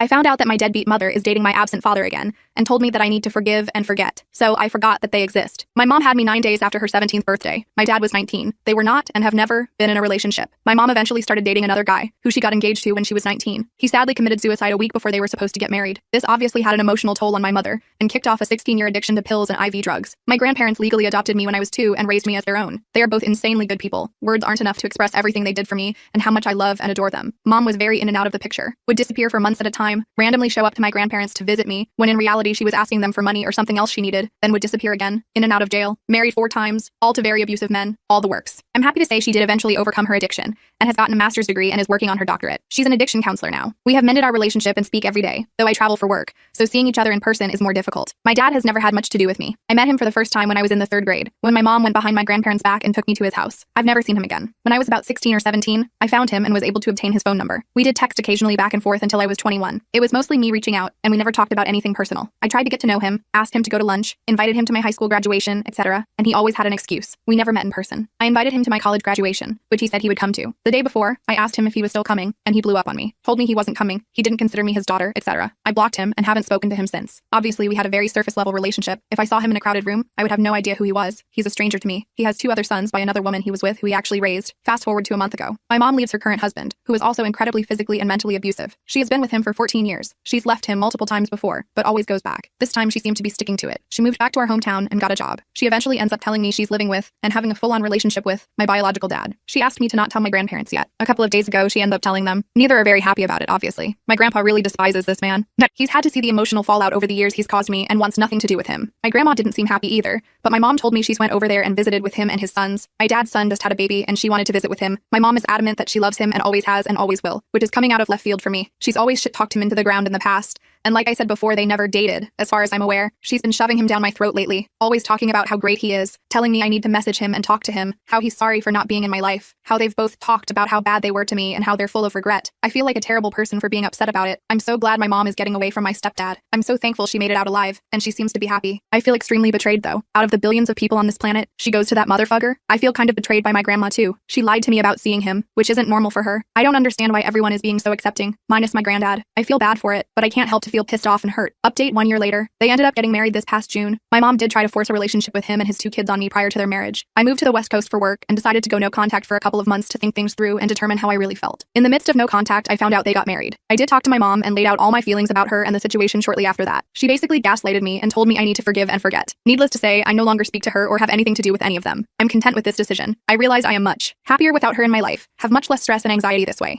I found out that my deadbeat mother is dating my absent father again, and told me that I need to forgive and forget, so I forgot that they exist. My mom had me 9 days after her 17th birthday. My dad was 19. They were not and have never been in a relationship. My mom eventually started dating another guy, who she got engaged to when she was 19. He sadly committed suicide a week before they were supposed to get married. This obviously had an emotional toll on my mother, and kicked off a 16-year addiction to pills and IV drugs. My grandparents legally adopted me when I was 2 and raised me as their own. They are both insanely good people. Words aren't enough to express everything they did for me and how much I love and adore them. Mom was very in and out of the picture, would disappear for months at a time, randomly show up to my grandparents to visit me, when in reality she was asking them for money or something else she needed, then would disappear again, in and out of jail, married 4 times, all to very abusive men, all the works. I'm happy to say she did eventually overcome her addiction, and has gotten a master's degree and is working on her doctorate. She's an addiction counselor now. We have mended our relationship and speak every day, though I travel for work, so seeing each other in person is more difficult. My dad has never had much to do with me. I met him for the first time when I was in the 3rd grade, when my mom went behind my grandparents' back and took me to his house. I've never seen him again. When I was about 16 or 17, I found him and was able to obtain his phone number. We did text occasionally back and forth until I was 21. It was mostly me reaching out, and we never talked about anything personal. I tried to get to know him, asked him to go to lunch, invited him to my high school graduation, etc., and he always had an excuse. We never met in person. I invited him to my college graduation, which he said he would come to. The day before, I asked him if he was still coming, and he blew up on me. Told me he wasn't coming, he didn't consider me his daughter, etc. I blocked him and haven't spoken to him since. Obviously, we had a very surface-level relationship. If I saw him in a crowded room, I would have no idea who he was. He's a stranger to me. He has 2 other sons by another woman he was with who he actually raised. Fast forward to a month ago. My mom leaves her current husband, who is also incredibly physically and mentally abusive. She has been with him for 14 years. She's left him multiple times before, but always goes back. This time she seemed to be sticking to it. She moved back to our hometown and got a job. She eventually ends up telling me she's living with, and having a full-on relationship with, my biological dad. She asked me to not tell my grandparents yet. A couple of days ago, she ended up telling them. Neither are very happy about it, obviously. My grandpa really despises this man. He's had to see the emotional fallout over the years he's caused me and wants nothing to do with him. My grandma didn't seem happy either, but my mom told me she's went over there and visited with him and his sons. My dad's son just had a baby and she wanted to visit with him. My mom is adamant that she loves him and always has and always will, which is coming out of left field for me. She's always shit-talked him into the ground in the past. And like I said before, they never dated, as far as I'm aware. She's been shoving him down my throat lately, always talking about how great he is, telling me I need to message him and talk to him, how he's sorry for not being in my life, how they've both talked about how bad they were to me and how they're full of regret. I feel like a terrible person for being upset about it. I'm so glad my mom is getting away from my stepdad. I'm so thankful she made it out alive, and she seems to be happy. I feel extremely betrayed though. Out of the billions of people on this planet, she goes to that motherfucker. I feel kind of betrayed by my grandma too. She lied to me about seeing him, which isn't normal for her. I don't understand why everyone is being so accepting, minus my granddad. I feel bad for it, but I can't help to feel pissed off and hurt. Update 1 year later. They ended up getting married this past June. My mom did try to force a relationship with him and his 2 kids on me prior to their marriage. I moved to the West Coast for work and decided to go no contact for a couple of months to think things through and determine how I really felt. In the midst of no contact, I found out they got married. I did talk to my mom and laid out all my feelings about her and the situation shortly after that. She basically gaslighted me and told me I need to forgive and forget. Needless to say, I no longer speak to her or have anything to do with any of them. I'm content with this decision. I realize I am much happier without her in my life, have much less stress and anxiety this way.